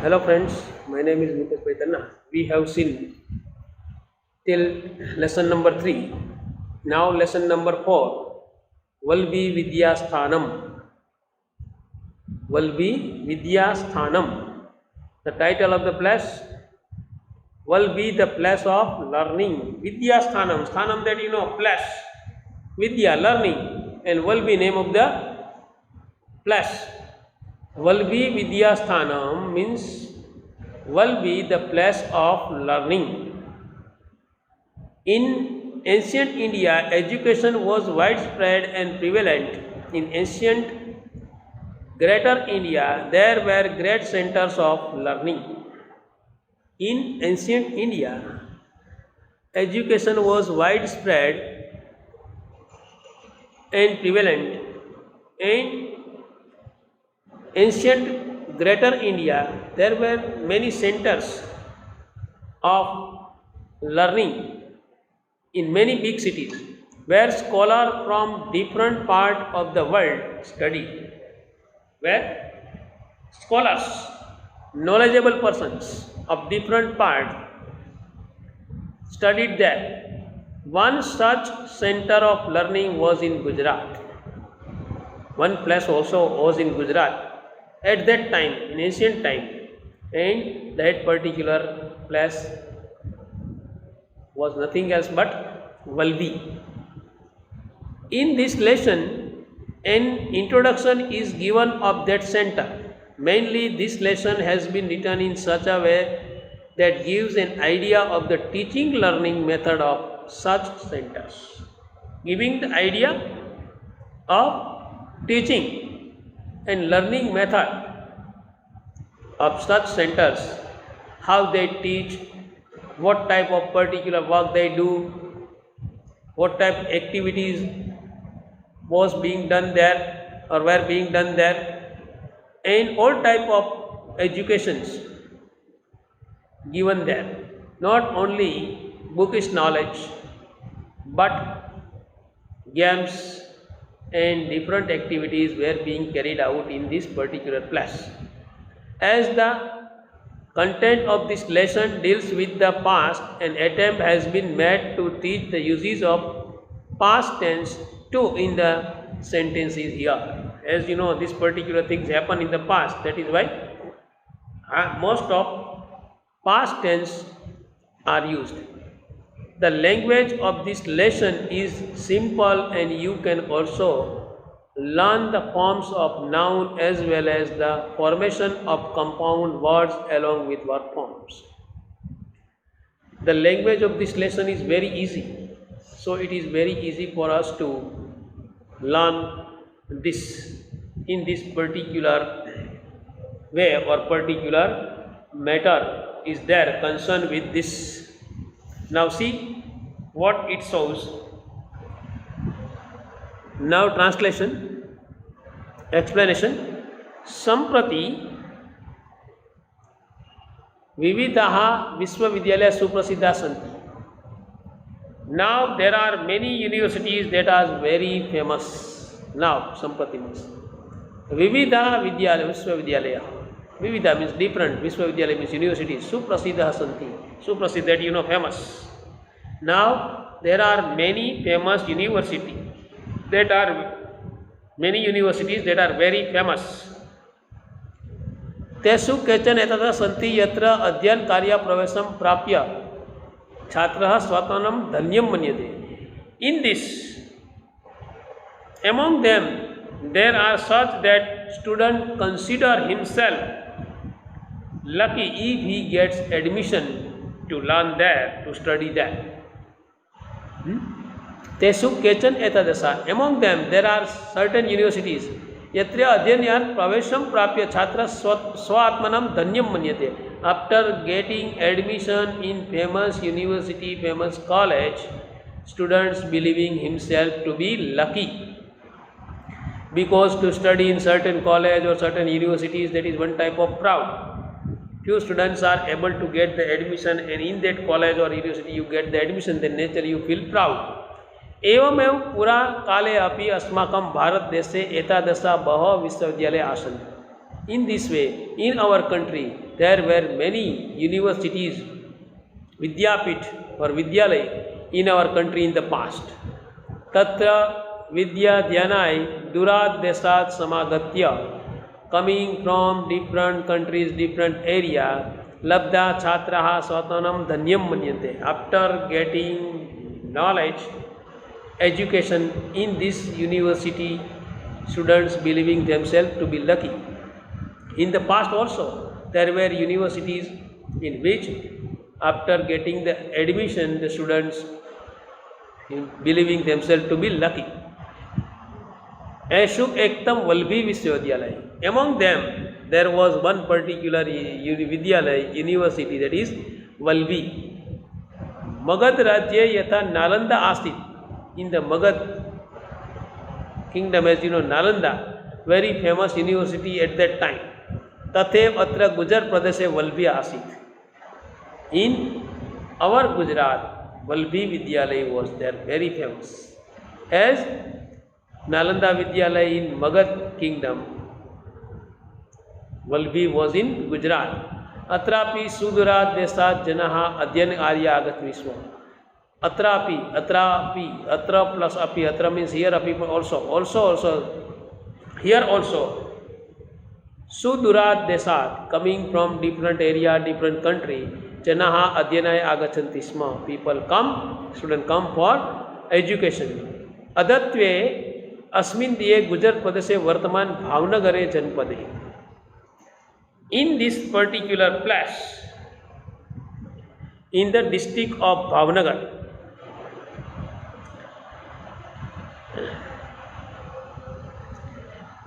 Hello friends, my name is Mukesh Paitana. We have seen till lesson number 3. Now lesson number 4. Valvi Vidya Sthanam. Valvi Vidya Sthanam. The title of the place will be the place of learning. Vidya Sthanam. Sthanam, that you know, place. Vidya, learning. And will be name of the place. Valvi Vidya Sthanam means will be the place of learning. In ancient India, education was widespread and prevalent. In ancient Greater India, there were great centers of learning. In ancient India, education was widespread and prevalent. In ancient Greater India, there were many centers of learning in many big cities where scholars from different parts of the world studied. Where scholars, knowledgeable persons of different parts studied there. One such center of learning was in Gujarat. One place also was in Gujarat at that time, in ancient time, and that particular place was nothing else but Valvi. In this lesson, an introduction is given of that center. Mainly, this lesson has been written in such a way that gives an idea of the teaching learning method of such centers. Giving the idea of teaching and learning method of such centers, how they teach, what type of particular work they do, what type of activities was being done there or were being done there, and all type of educations given there. Not only bookish knowledge, but games and different activities were being carried out in this particular place. As the content of this lesson deals with the past, an attempt has been made to teach the uses of past tense too in the sentences here. As you know, these particular things happen in the past. That is why most of past tense are used. The language of this lesson is simple, and you can also learn the forms of noun as well as the formation of compound words along with verb forms. The language of this lesson is very easy, so it is very easy for us to learn this in this particular way or particular matter is there concerned with this. Now see what it shows. Now translation, explanation. Samprati vividaha Vishwavidyalaya suprasiddha santi. Now there are many universities that are very famous. Now samprati means Vividha Vidyalaya Vishwavidyalaya. Vividha means different. Vishwavidyalaya means universities. Suprasiddha santi. Suprasiddha, that you know, famous. Now there are many famous universities that are very famous. तेषु केचन एतदा सन्ति यत्र अध्ययन कार्य प्रवेशं प्राप्य छात्रः स्वात्मानं धन्यं मन्यते. In this, among them there are such that student consider himself lucky if he gets admission to learn there, to study there. तेषु केचन एतदशा, among them there are certain universities यत्र अध्ययनार्थं प्रवेशं प्राप्य छात्र स्वात्मनं धन्यं मन्यते. After getting admission in famous university, famous college, students believing himself to be lucky, because to study in certain college or certain universities, that is one type of proud. Few students are able to get the admission, and in that college or university you get the admission, then naturally you feel proud. एवमेव पुरा काले अपि अस्माकं भारतदेशे एतादृश बहवः विश्वविद्यालयाः आसन्. In this way, in our country, there were many universities, Vidyapit or Vidyalay in our country in the past. Tatra Vidya Dhyanai Durad Desat Samagatya, coming from different countries, different area, Labda Chhatraha Swatanam Dhanyam Manyante. After getting knowledge, education in this university, students believing themselves to be lucky. In the past also, there were universities in which after getting the admission, the students believing themselves to be lucky. Ashuk Ektam Valbhi Vishwavidyalaya. Among them, there was one particular Vidyalaya university, that is Valbhi. Magad Rajya Yatha Nalanda Asit. In the Magad kingdom, as you know, Nalanda, very famous university at that time. Tathev Atra Gujar Pradeshe Valbhi Asit. In our Gujarat, Valbhi Vidyalaya was there, very famous. As Nalanda Vidyalaya in Magad kingdom, Valbhi was in Gujarat. Atrapi Sudurat Desat Janaha Adyan Arya Agat Vishwa. Atra plus api, atra means here api also, here also. Sudurat Desat, coming from different area, different country, Janaha Adyanaya Agachanti Sma. People come, students come for education. Adatve Asmin Diye Gujar Pradeshe Vartaman Bhavnagare Janpade. In this particular place, in the district of Bhavnagar,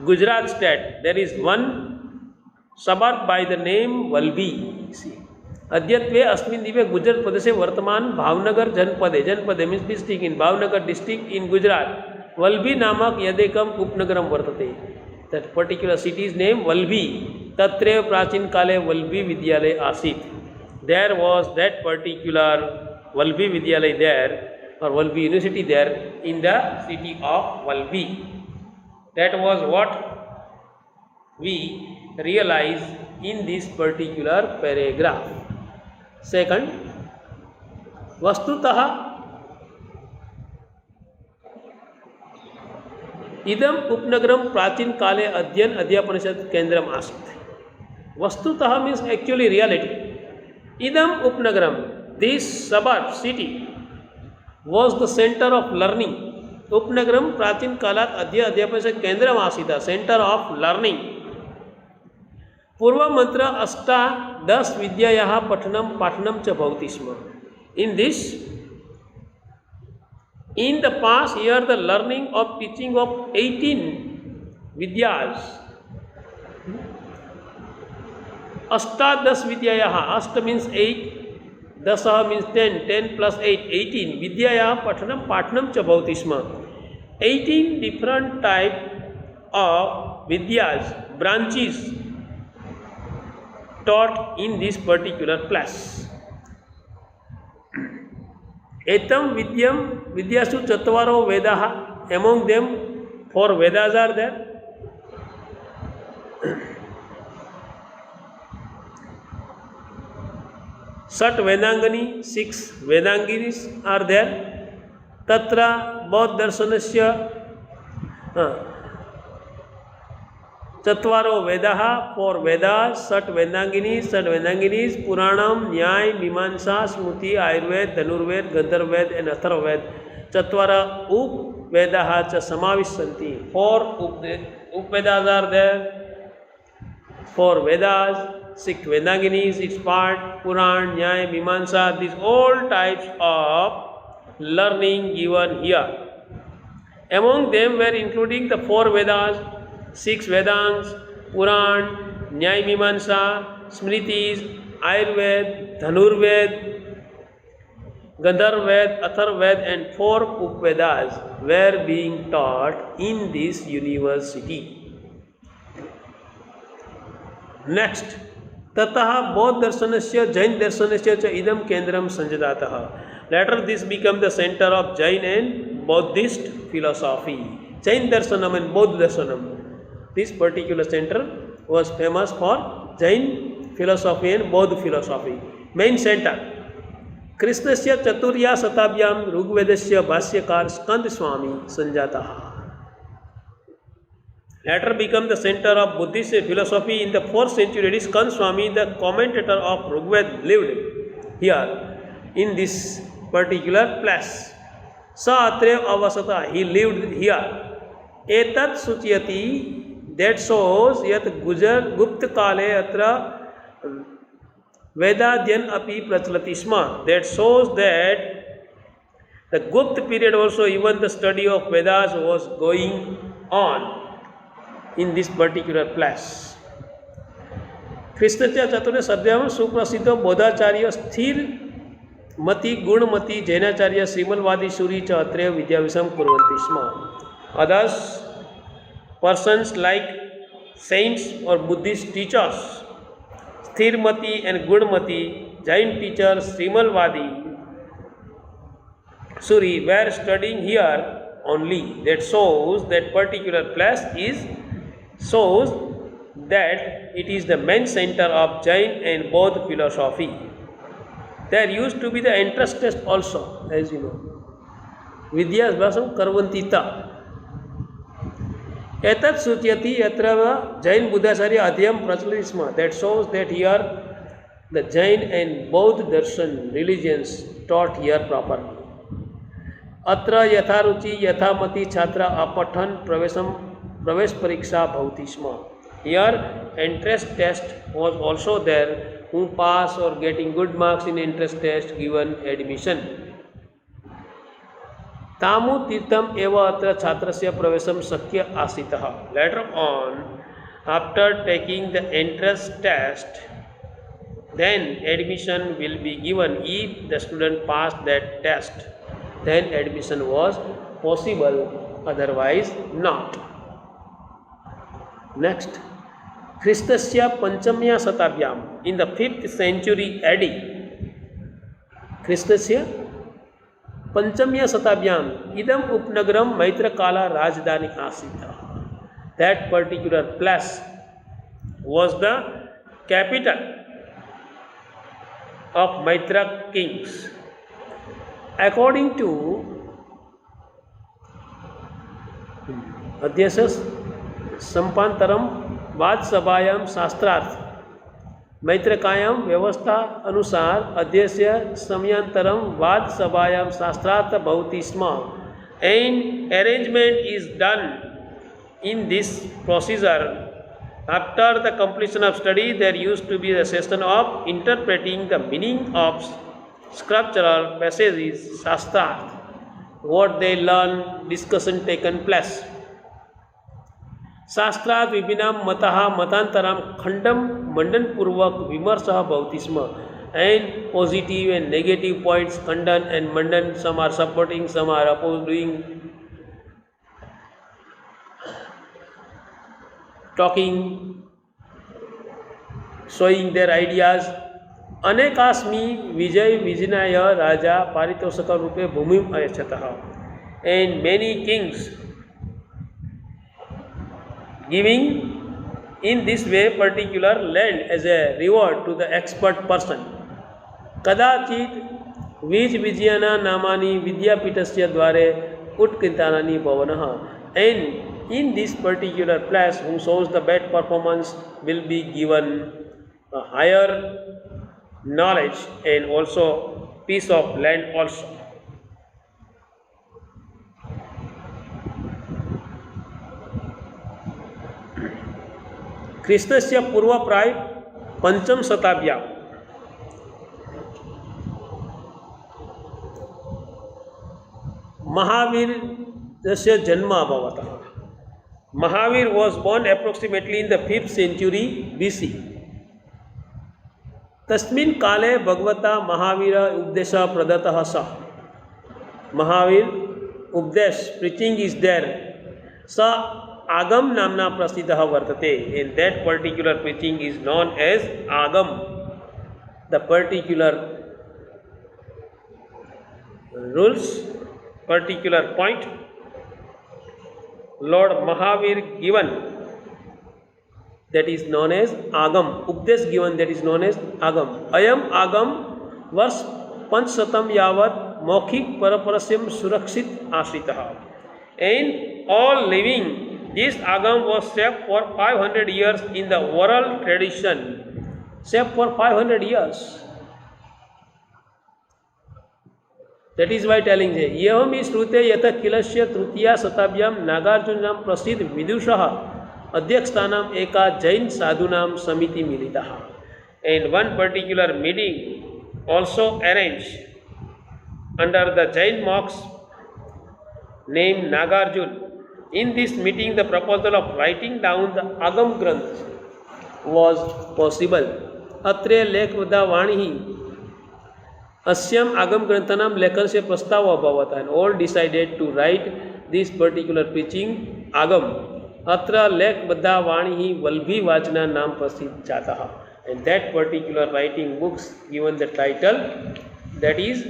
Gujarat state, there is one suburb by the name Valbhi. See, Adyatve Asmin Dive Gujar Pradeshe Vartaman Bhavnagar Janpade. Janpade means district, in Bhavnagar district in Gujarat. Valbhi Namak Yadekam Upnagaram Vartate. That particular city's name Valbhi. Tatre Prachin Kale Valbhi Vidyalaya Asit. There was that particular Valbhi Vidyalaya there, or Valbhi University there, in the city of Valbhi. That was what we realize in this particular paragraph. Second, Vastutaha Idam Upnagaram Prachin Kale Adyan Adhyapanishad Kendram Asit. Vastutaha means actually reality. Idam Upnagaram, this suburb city was the center of learning. Upnagaram Prachin Kalat Adhya Adhyapanishad Kendram Asita, center of learning. Purva Mantra Asta Das Vidyayaha Pathanam Cha Bhavati Sma. In this, in the past year, the learning of teaching of 18 Vidyas. Asta Das Vidyayaha. Asta means 8. Dasaha means 10. 10 plus 8. 18. Vidyayaha Pathanam Cha Bhavati Sma. 18 different type of Vidyas, branches taught in this particular place. Etam Vidyam Vidyasu Chatvaro Vedaha. Among them 4 Vedas are there. Sat Vedangani, 6 Vedanginis are there. Tatra Bodh Darshanasya Chatvaro Vedaha, 4 Vedas, Sat Vedanginis, Puranam, Nyay, Mimamsa, Smriti, Ayurved, Dhanurved, Gandharved and Atharved. Chatvara Up Vedaha Cha Samavishanti. 4 Up-Vedas are there. 4 Vedas, 6 Vedanginis, its part, Puran, Nyay, Mimamsa, these all types of learning given here. Among them were including the 4 Vedas, 6 Vedans, Puran, Nyay Mimamsa, Smritis, Ayurved, Dhanurved, Gandharved, Atharved and 4 Upvedas were being taught in this university. Next, Tataha Bodh Darshanasya Jain Darshanasya Cha Idam Kendram Sanjadataha. Later this became the center of Jain and Buddhist philosophy. Jain Darshanam and Bodh Darshanam. This particular center was famous for Jain philosophy and Bodh philosophy. Main center. कृष्णस्य चतुर्या शताब्द्यां ऋग्वेदस्य भाष्यकार स्कंद स्वामी संजातः. Later became the center of Buddhist philosophy in the 4th century. Skand Swami, the commentator of Rigveda, lived here in this particular place. Sa atre avasata, he lived here. Etat suchiyati, that shows yat Gupta kale atra Vedadyan api prachalati sma. That shows that the Gupta period also even the study of Vedas was going on in this particular place. ख्रिस्तच्या चतुर्थ शताब्द्यां सुप्रसिद्ध बोधाचार्य स्थिर मती गुणमती जैनाचार्य श्रीमलवादी सूरी च अत्र विद्याभ्यासं कुर्वन्ति स्म. Others persons like saints or Buddhist teachers, Sthirmati and Gunmati, Jain teacher Srimalvadi Suri were studying here only. That shows that particular place shows that it is the main center of Jain and Bodh philosophy. There used to be the entrance test also, as you know. Vidyabhyasam karvantita. Etat sutyati yatra Jain Buddhacharya adhyam prachalati sma. That shows that here the Jain and Bodh darshan religions taught here properly. Atra yatharuchi yathamati chhatra apathan प्रवेश परीक्षा भवति स्म. Here entrance test was also there. Who pass or getting good marks in entrance test given admission. तामु Theertham एव अत्र छात्रस्य प्रवेशम शक्य आसीतः. Later on, after taking the entrance test, then admission will be given. If the student passed that test, then admission was possible, otherwise not. Next, Christasya Panchamya Satabhyam, in the 5th century AD. Christasya Panchamya Satabhyam, idam upnagaram Maitrakala Rajdhani Asita. That particular place was the capital of Maitra kings. According to Adhyasas संपांतरम वाद सभायाम शास्त्रार्थ मैत्रकायाम व्यवस्था अनुसार अध्यस्य समयांतरम वाद सभायाम शास्त्रार्थ भवति स्म. And arrangement is done in this procedure. After the completion of study there used to be the session of interpreting the meaning of scriptural passages शास्त्रार्थ. What they learn, discussion taken place. शास्त्रात् विभिन्नां मतः मतांतरां खंडम मंडन पूर्वक विमर्शः भवति स्म. And positive and negative points खंडन and Mandan, some are supporting, some are opposing, talking, showing their ideas. अनेकास्मि Vijay विजनाय Raja पारितोषक RuPay भूमिम अयच्छतः. And many kings giving in this way particular land as a reward to the expert person. Kadachit Vij Vijayana Namani Vidyapitasya Dware Utkritanani Bhavanaha. And in this particular place, who shows the best performance will be given a higher knowledge and also piece of land also. ख्रिस्तस्य पूर्व प्राय 5म शताब्द्यां महावीरस्य जन्म अभवत्. Mahavir was born approximately in the 5th century BC. तस्मिन् काले भगवता महावीर उपदेश प्रदत्तः सः. Mahavir उपदेश preaching is there. स आगम नामना प्रसिद्धः वर्तते. And that particular preaching is known as Agam. The particular rules, particular point Lord Mahavir given that is known as Agam. Updesh given, that is known as Agam. Ayam Agam verse Panchasatam Yavat Mokhik Paraparasam Surakshit Ashritaha. And all living, this Agam was saved for 500 years in the oral tradition. Saved for 500 years. That is why telling है एवं ही श्रुते यथ किलस्य तृतीया शताब्द्यां नागार्जुनां प्रसिद्ध विदुषः अध्यक्षतानाम एका जैन साधुनाम समिति मिलितः. And one particular meeting also arranged under the Jain monks named Nagarjun. In this meeting, the proposal of writing down the Agam Granth was possible. अत्रे लेखवदा वाणी अस्याम आगम ग्रंथनाम लेखन से प्रस्ताव अभवत and all decided to write this particular preaching आगम. अत्र लेखबद्धा वाणी ही वल्भी वाचना नाम प्रसिद्ध जाता है. And that particular writing books given the title, that is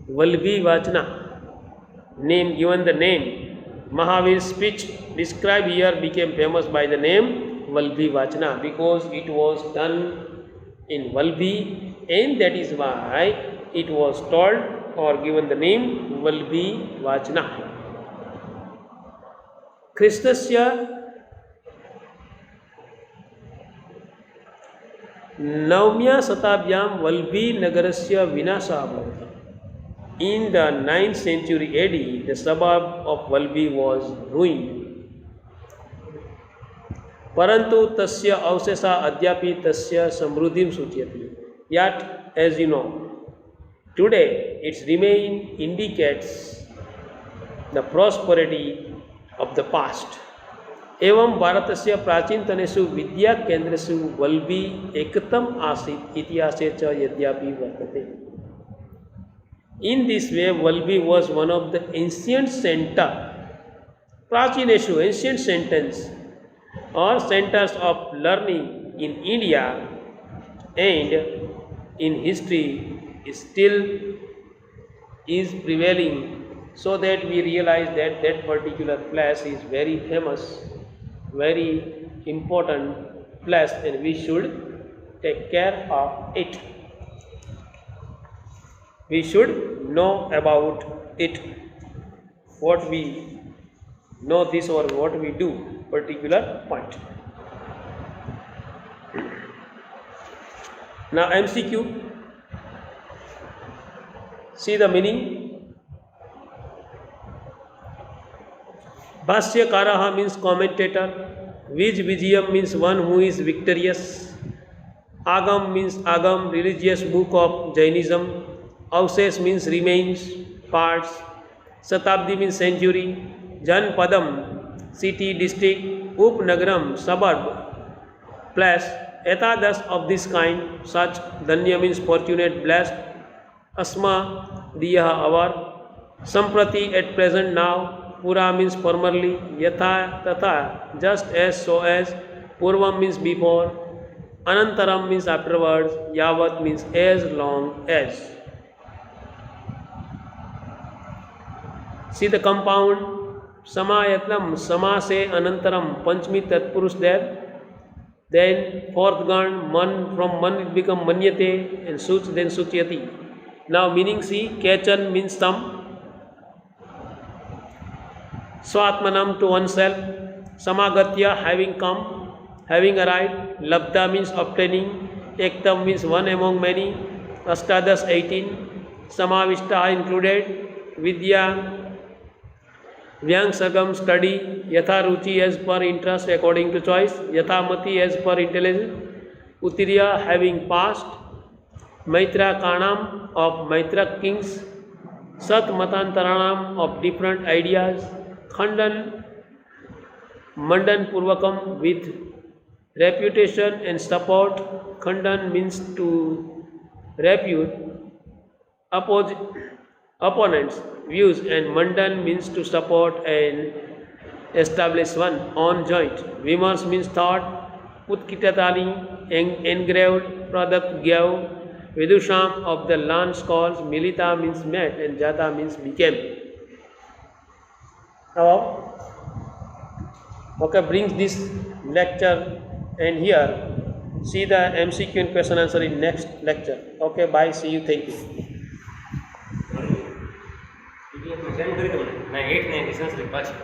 Valbhi Vachana, name given the name. Mahavir's speech described here became famous by the name Valbhi Vachana because it was done in Valbhi, and that is why it was told or given the name Valbhi Vachana. Krishnasya नवम्या शताब्द्यां वल्भी नगरस्य विनाशः अभवत्. In the 9th century AD, the suburb of Valbhi was ruined. परंतु तस्य अवशेषः अद्यापि तस्य समृद्धिं सूचयति. Yet, as you know, today its remain indicates the prosperity of the past. एवं भारतस्य प्राचीनतनेषु विद्याकेन्द्रेषु वल्भी एकतम आसीत् इतिहासे च यद्यपि वर्तते. In this way, Valbhi was one of the ancient center, प्राचीनेषु ancient centers or centers of learning in India, and in history still is prevailing, so that we realize that that particular place is very famous, very important place, and we should take care of it. We should know about it, what we know this or what we do, particular point. Now MCQ, see the meaning. Bhashyakaraha means commentator. Vijayam means one who is victorious. Agam means Agam, religious book of Jainism. Avshesh means remains, parts. Shatabdi means century. Janpadam, city, district. Upnagaram, suburb, place. Etadash of this kind, such. Dhanya means fortunate, blessed. Asma, diyaha, our. Samprati, at present, now. Pura means formerly. Yatha, tatha, just as, so as. Purvam means before. Anantaram means afterwards. Yavat means as long as. See the compound. Samayatnam, sama se anantaram, panchmi tatpurush there. Then fourth gan, man, from man it become manyate, and such then suchyati. Now meaning see, kechan means some. Swatmanam, to oneself. Samagatya, having come, having arrived. Labda means obtaining. Ektam means one among many. Astadas, 18. Samavishta included. Vidya, Vyang Sagam, study. Yatha Ruchi, as per interest according to choice. Yatha Mati, as per intelligence. Utiriya, having passed. Maitra Kanam, of Maitra kings. Sat Matantaranam, of different ideas. Khandan, Mandan Purvakam, with reputation and support. Khandan means to refute opponents' views, and Mandan means to support and establish one on joint. Vimars means thought. Utkitatani, engraved, product, gave. Vidusham, of the learned scholars. Milita means met, and Jata means became. Now, Okay, brings this lecture, and here see the MCQ and question answer in next lecture. Okay, bye, see you, thank you. PDF में send કરી દો ને ના 8 ને distance પાછી